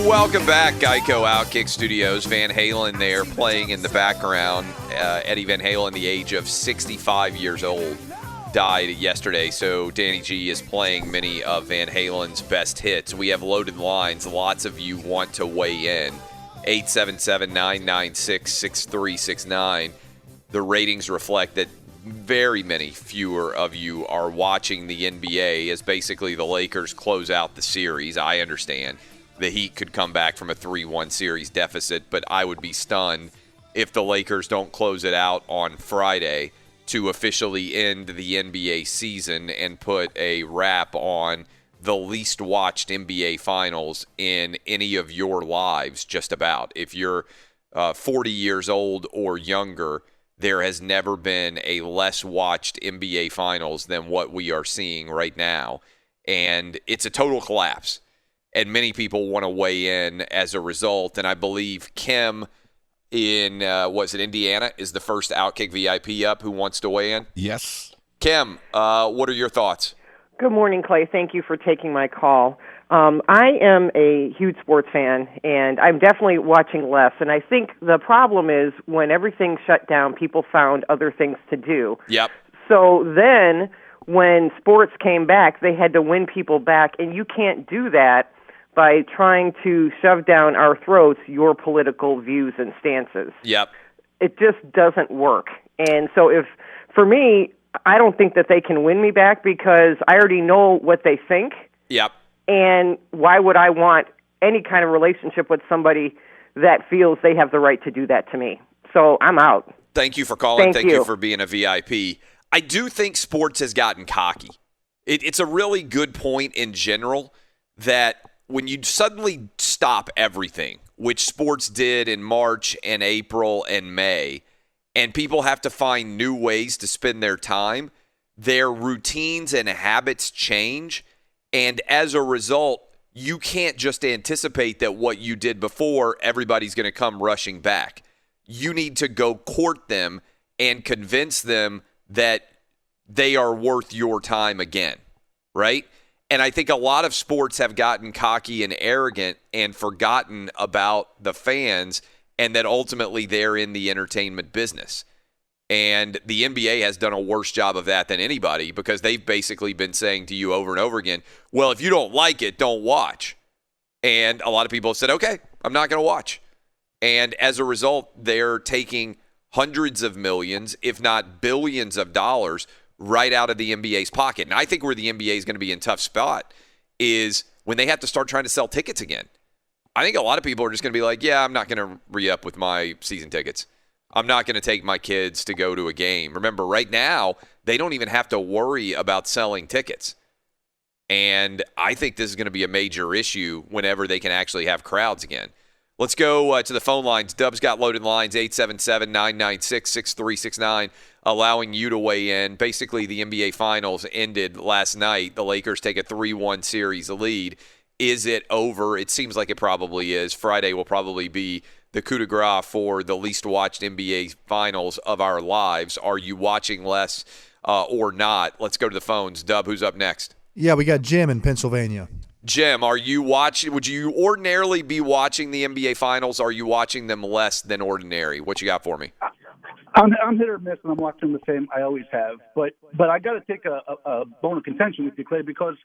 Welcome back, Geico Outkick Studios. Van Halen there playing in the background. Eddie Van Halen, the age of 65 years old, died yesterday. So Danny G is playing many of Van Halen's best hits. We have loaded lines. Lots of you want to weigh in. 877-996-6369. The ratings reflect that very many fewer of you are watching the NBA as basically the Lakers close out the series. I understand the Heat could come back from a 3-1 series deficit, but I would be stunned if the Lakers don't close it out on Friday to officially end the NBA season and put a wrap on the least watched NBA Finals in any of your lives, just about. If you're 40 years old or younger, there has never been a less watched NBA Finals than what we are seeing right now. And it's a total collapse. And many people want to weigh in as a result. And I believe Kim in, Indiana, is the first Outkick VIP up who wants to weigh in? Yes. Kim, what are your thoughts? Good morning, Clay. Thank you for taking my call. I am a huge sports fan, and I'm definitely watching less. And I think the problem is when everything shut down, people found other things to do. Yep. So then when sports came back, they had to win people back, and you can't do that by trying to shove down our throats your political views and stances. Yep. It just doesn't work. And so for me, I don't think that they can win me back because I already know what they think. Yep. And why would I want any kind of relationship with somebody that feels they have the right to do that to me? So I'm out. Thank you for calling. Thank you for being a VIP. I do think sports has gotten cocky. It's a really good point in general that when you suddenly stop everything, which sports did in March and April and May, and people have to find new ways to spend their time, their routines and habits change. And as a result, you can't just anticipate that what you did before, everybody's going to come rushing back. You need to go court them and convince them that they are worth your time again, right? And I think a lot of sports have gotten cocky and arrogant and forgotten about the fans and that ultimately they're in the entertainment business. And the NBA has done a worse job of that than anybody because they've basically been saying to you over and over again, well, if you don't like it, don't watch. And a lot of people have said, okay, I'm not going to watch. And as a result, they're taking hundreds of millions, if not billions of dollars right out of the NBA's pocket. And I think where the NBA is going to be in a tough spot is when they have to start trying to sell tickets again. I think a lot of people are just going to be like, yeah, I'm not going to re-up with my season tickets. I'm not going to take my kids to go to a game. Remember, right now, they don't even have to worry about selling tickets. And I think this is going to be a major issue whenever they can actually have crowds again. Let's go to the phone lines. Dub's got loaded lines, 877-996-6369, allowing you to weigh in. Basically, the NBA Finals ended last night. The Lakers take a 3-1 series lead. Is it over? It seems like it probably is. Friday will probably be the coup de grace for the least watched NBA Finals of our lives. Are you watching less or not? Let's go to the phones. Dub, who's up next? Yeah, we got Jim in Pennsylvania. Jim, are you watching? Would you ordinarily be watching the NBA Finals? Are you watching them less than ordinary? What you got for me? I'm hit or miss, and I'm watching the same. I always have, but I got to take a bone of contention with you, Clay, because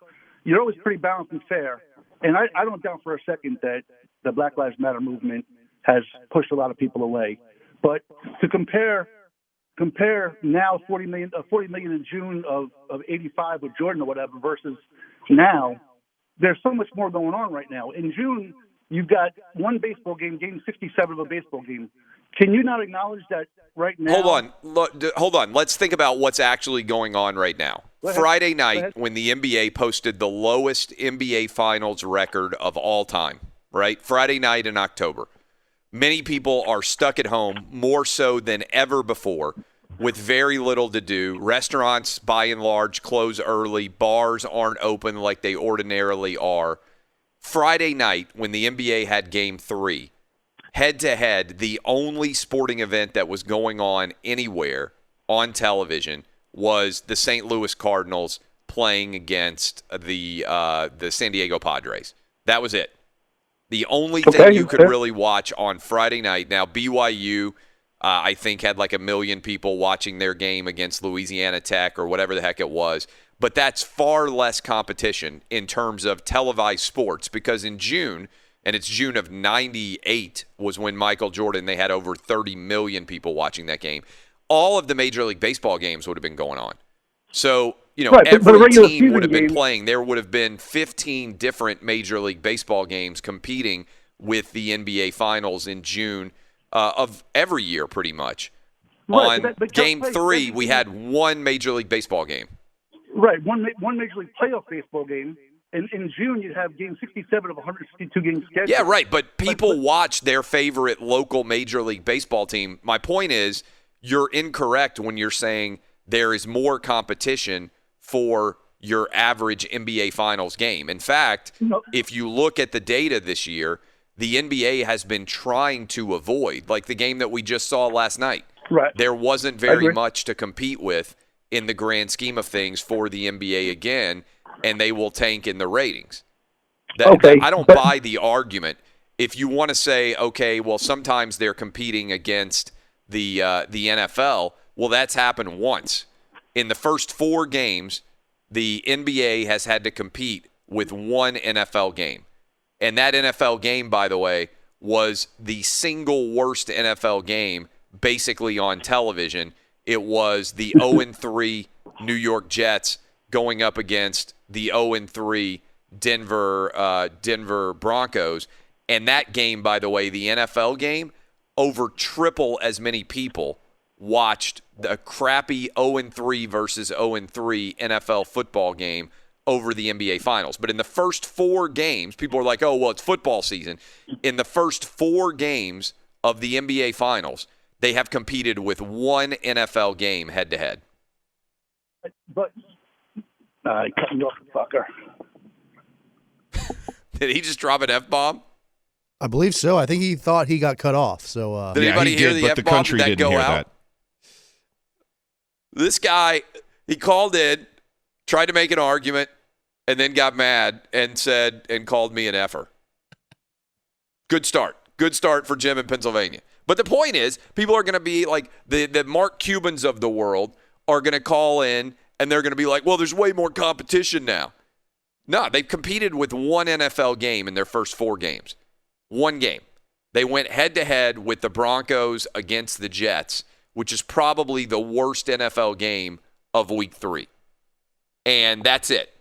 you're always pretty balanced and fair, and I don't doubt for a second that the Black Lives Matter movement has pushed a lot of people away. But to compare now 40 million in June of '85 with Jordan or whatever versus now. There's so much more going on right now. In June, you've got one baseball game, game 67 of a baseball game. Can you not acknowledge that right now? Hold on. Let's think about what's actually going on right now. Friday night, when the NBA posted the lowest NBA Finals record of all time, right? Friday night in October. Many people are stuck at home, more so than ever before, with very little to do. Restaurants, by and large, close early. Bars aren't open like they ordinarily are. Friday night, when the NBA had Game 3, head-to-head, the only sporting event that was going on anywhere on television was the St. Louis Cardinals playing against the San Diego Padres. That was it. The only thing you could really watch on Friday night. Now, BYU, I think, had like 1 million people watching their game against Louisiana Tech or whatever the heck it was. But that's far less competition in terms of televised sports, because in June, and it's June of '98 was when Michael Jordan, they had over 30 million people watching that game. All of the Major League Baseball games would have been going on. So, every team would have been playing. There would have been 15 different Major League Baseball games competing with the NBA Finals in June of every year, pretty much. Right, on Game 3, we had one Major League Baseball game. Right, one Major League Playoff baseball game. And in June, you'd have Game 67 of 162 games scheduled. Yeah, right, but people watch their favorite local Major League Baseball team. My point is, you're incorrect when you're saying there is more competition for your average NBA Finals game. In fact, if you look at the data this year, the NBA has been trying to avoid, like the game that we just saw last night. Right. There wasn't very much to compete with in the grand scheme of things for the NBA again, and they will tank in the ratings. I don't buy the argument. If you want to say, okay, well, sometimes they're competing against the NFL, well, that's happened once. In the first 4 games, the NBA has had to compete with one NFL game. And that NFL game, by the way, was the single worst NFL game basically on television. It was the 0-3 New York Jets going up against the 0-3 Denver Broncos. And that game, by the way, the NFL game, over triple as many people watched the crappy 0-3 versus 0-3 NFL football game over the NBA Finals. But in the first 4 games, people are like, oh, well, it's football season. In the first 4 games of the NBA Finals, they have competed with one NFL game head-to-head. But cut me off, fucker. Did he just drop an F-bomb? I believe so. I think he thought he got cut off. So did anybody hear the F-bomb? The country did that didn't go hear out? that. This guy, he called in, tried to make an argument, and then got mad and called me an effer. Good start. Good start for Jim in Pennsylvania. But the point is, people are going to be like, the Mark Cubans of the world are going to call in, and they're going to be like, well, there's way more competition now. No, they've competed with one NFL game in their first 4 games. One game. They went head-to-head with the Broncos against the Jets, which is probably the worst NFL game of Week 3. And that's it.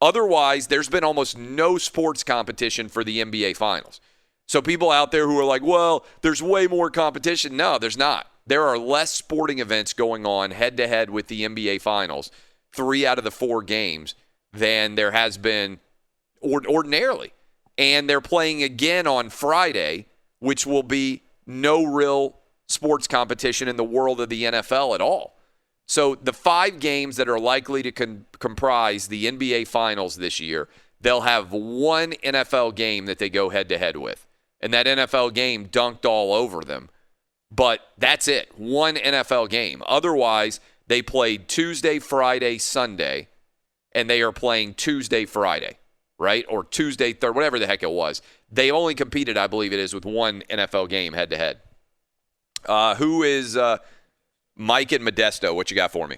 Otherwise, there's been almost no sports competition for the NBA Finals. So people out there who are like, well, there's way more competition. No, there's not. There are less sporting events going on head-to-head with the NBA Finals, 3 out of the 4 games, than there has been ordinarily. And they're playing again on Friday, which will be no real sports competition in the world of the NFL at all. So the 5 games that are likely to comprise the NBA Finals this year, they'll have one NFL game that they go head-to-head with. And that NFL game dunked all over them. But that's it. One NFL game. Otherwise, they played Tuesday, Friday, Sunday, and they are playing Tuesday, Friday, right? Or Tuesday, Thursday, whatever the heck it was. They only competed, I believe it is, with one NFL game head-to-head. Who is Mike and Modesto? What you got for me?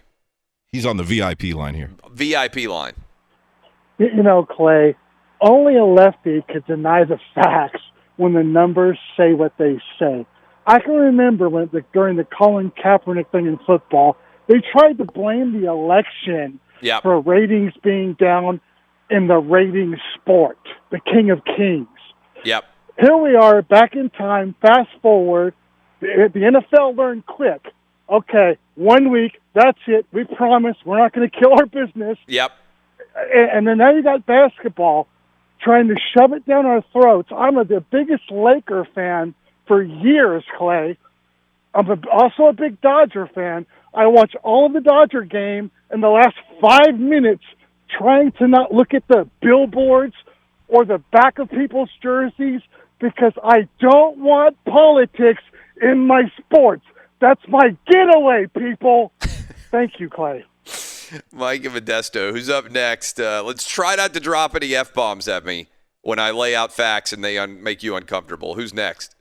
He's on the VIP line here. VIP line. Clay, only a lefty could deny the facts when the numbers say what they say. I can remember during the Colin Kaepernick thing in football, they tried to blame the election for ratings being down in the ratings sport, the king of kings. Yep. Here we are back in time, fast forward. The NFL learned quick. Okay, 1 week, that's it. We promise we're not going to kill our business. Yep. And then now you got basketball trying to shove it down our throats. I'm the biggest Laker fan for years, Clay. I'm also a big Dodger fan. I watch all of the Dodger game in the last 5 minutes trying to not look at the billboards or the back of people's jerseys because I don't want politics in my sports. That's my getaway, people. Thank you, Clay. Mike and Modesto, who's up next? Let's try not to drop any F-bombs at me. when I lay out facts and they make you uncomfortable. Who's next?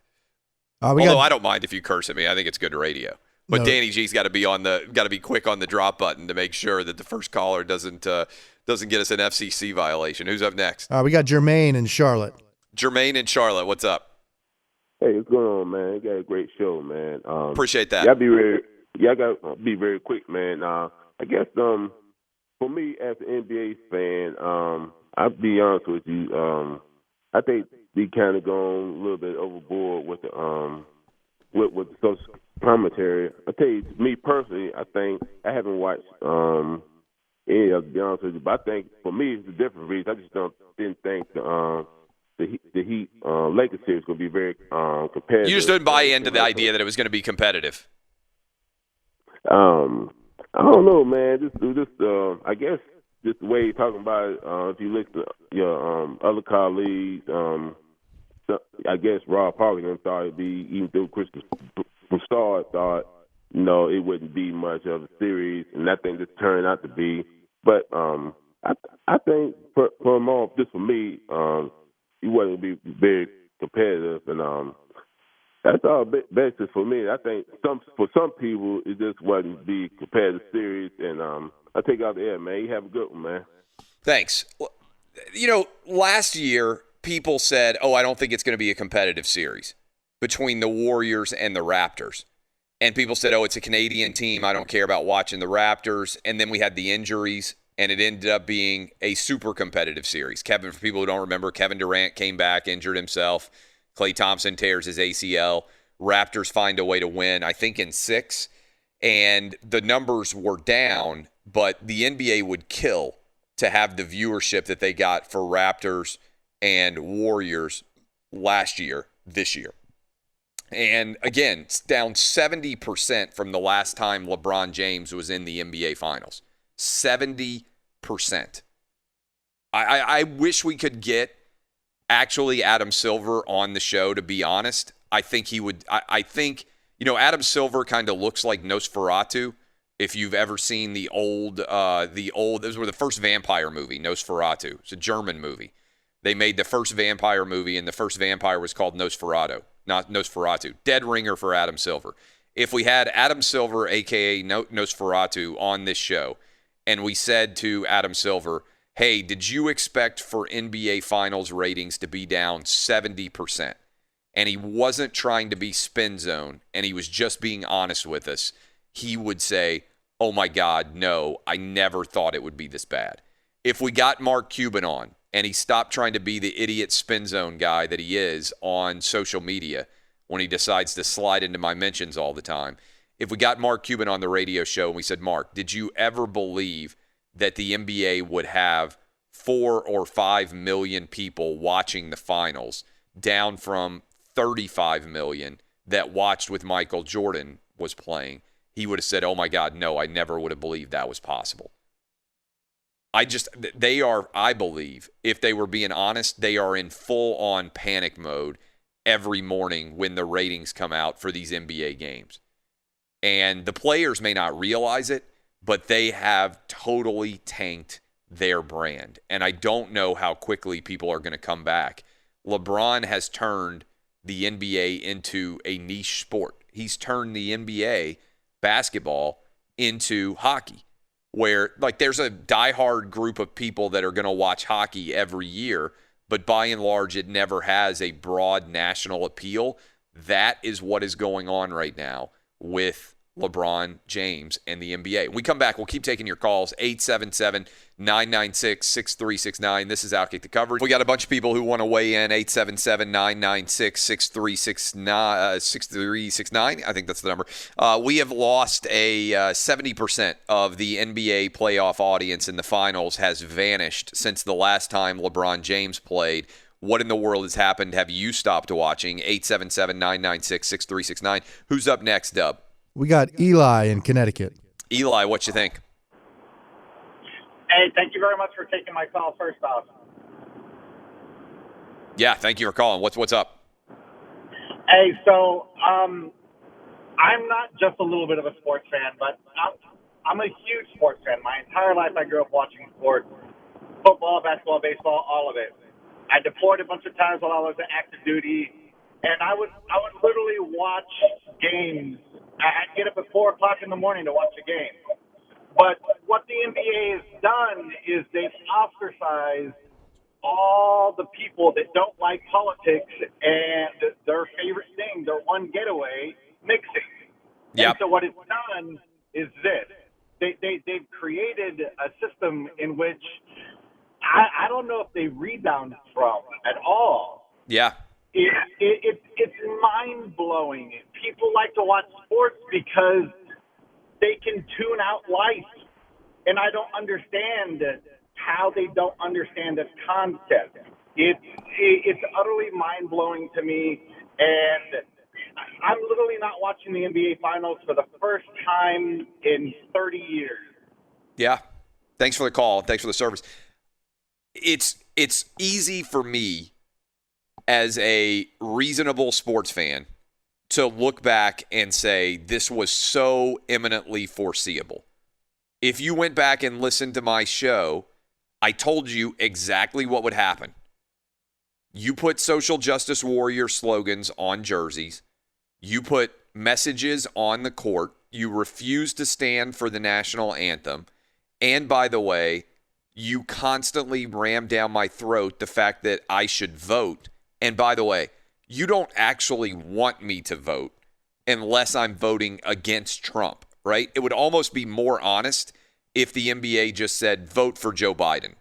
We Although got I don't mind if you curse at me. I think it's good radio. But No. Danny G's got to be quick on the drop button to make sure that the first caller doesn't get us an FCC violation. Who's up next? we got Jermaine in Charlotte. Jermaine in Charlotte. What's up? Hey, what's going on, man? You got a great show, man. Appreciate that. Y'all gotta be very quick, man. I guess for me as an NBA fan, I'll be honest with you. I think we kind of gone a little bit overboard with the social commentary. I tell you, me personally, I think I haven't watched any of it, to be honest with you. But I think for me, it's a different reason. I just didn't think the Heat Lakers series going to be very competitive. You just didn't buy into the idea that it was going to be competitive. I don't know, man. I guess just the way you're talking about it, if you look at your other colleagues, I guess Rob probably going to thought it'd be, even though Chris Broussard thought, it wouldn't be much of a series, and I think this turned out to be. But I think for me, he wasn't going to be very competitive, and that's all basically for me. I think for some people, it just wasn't be competitive series, and I take out the air, man. You have a good one, man. Thanks. Last year, people said, I don't think it's going to be a competitive series between the Warriors and the Raptors. And people said, it's a Canadian team. I don't care about watching the Raptors. And then we had the injuries, and it ended up being a super competitive series. For people who don't remember, Kevin Durant came back, injured himself. Klay Thompson tears his ACL. Raptors find a way to win, I think, in 6. And the numbers were down, but the NBA would kill to have the viewership that they got for Raptors and Warriors this year. And again, it's down 70% from the last time LeBron James was in the NBA Finals. 70%. I wish we could get actually Adam Silver on the show, to be honest. I think he would. I think, Adam Silver kind of looks like Nosferatu. If you've ever seen the old, those were the first vampire movie, Nosferatu. It's a German movie. They made the first vampire movie, and the first vampire was called Nosferatu, not Nosferatu. Dead ringer for Adam Silver. If we had Adam Silver, a.k.a. Nosferatu, on this show, and we said to Adam Silver, hey, did you expect for NBA Finals ratings to be down 70%? And he wasn't trying to be spin zone, and he was just being honest with us, he would say, oh my God, no, I never thought it would be this bad. If we got Mark Cuban on, and he stopped trying to be the idiot spin zone guy that he is on social media when he decides to slide into my mentions all the time, if we got Mark Cuban on the radio show and we said, Mark, did you ever believe that the NBA would have 4 or 5 million people watching the finals, down from 35 million that watched with Michael Jordan was playing? He would have said, oh my God, no, I never would have believed that was possible. I believe, if they were being honest, they are in full-on panic mode every morning when the ratings come out for these NBA games. And the players may not realize it, but they have totally tanked their brand. And I don't know how quickly people are going to come back. LeBron has turned the NBA into a niche sport. He's turned the NBA basketball into hockey, where there's a diehard group of people that are going to watch hockey every year, but by and large, it never has a broad national appeal. That is what is going on right now with LeBron James and the NBA. When we come back, we'll keep taking your calls, 877-996-6369. This is Outkick the Coverage. We got a bunch of people who want to weigh in, 877-996-6369. I think that's the number. We have lost 70% of the NBA playoff audience in the finals has vanished since the last time LeBron James played. What in the world has happened? Have you stopped watching? 877-996-6369. Who's up next, Dub? We got Eli in Connecticut. Eli, what you think? Hey, thank you very much for taking my call first off. Yeah, thank you for calling. What's up? Hey, so I'm not just a little bit of a sports fan, but I'm a huge sports fan. My entire life I grew up watching sports, football, basketball, baseball, all of it. I deployed a bunch of times while I was at active duty, and I would literally watch games. I'd get up at 4 o'clock in the morning to watch a game. But what the NBA has done is they've ostracized all the people that don't like politics and their favorite thing, their one getaway, mixing. Yep. And so what it's done is this. They've created a system in which I don't know if they rebound from at all. Yeah. It's mind-blowing. People like to watch sports because they can tune out life. And I don't understand how they don't understand this concept. It's utterly mind-blowing to me. And I'm literally not watching the NBA Finals for the first time in 30 years. Yeah. Thanks for the call. Thanks for the service. It's easy for me as a reasonable sports fan to look back and say this was so eminently foreseeable. If you went back and listened to my show, I told you exactly what would happen. You put social justice warrior slogans on jerseys. You put messages on the court. You refuse to stand for the national anthem. And by the way, you constantly ram down my throat the fact that I should vote. And by the way, you don't actually want me to vote unless I'm voting against Trump, right? It would almost be more honest if the NBA just said, vote for Joe Biden.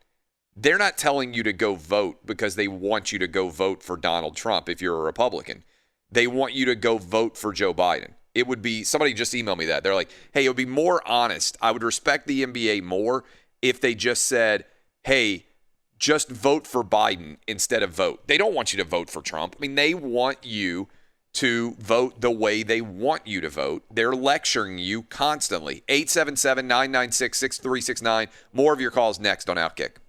They're not telling you to go vote because they want you to go vote for Donald Trump if you're a Republican. They want you to go vote for Joe Biden. It would be, somebody just emailed me that. They're like, hey, it would be more honest. I would respect the NBA more if they just said, hey, just vote for Biden instead of vote. They don't want you to vote for Trump. I mean, they want you to vote the way they want you to vote. They're lecturing you constantly. 877-996-6369. More of your calls next on Outkick.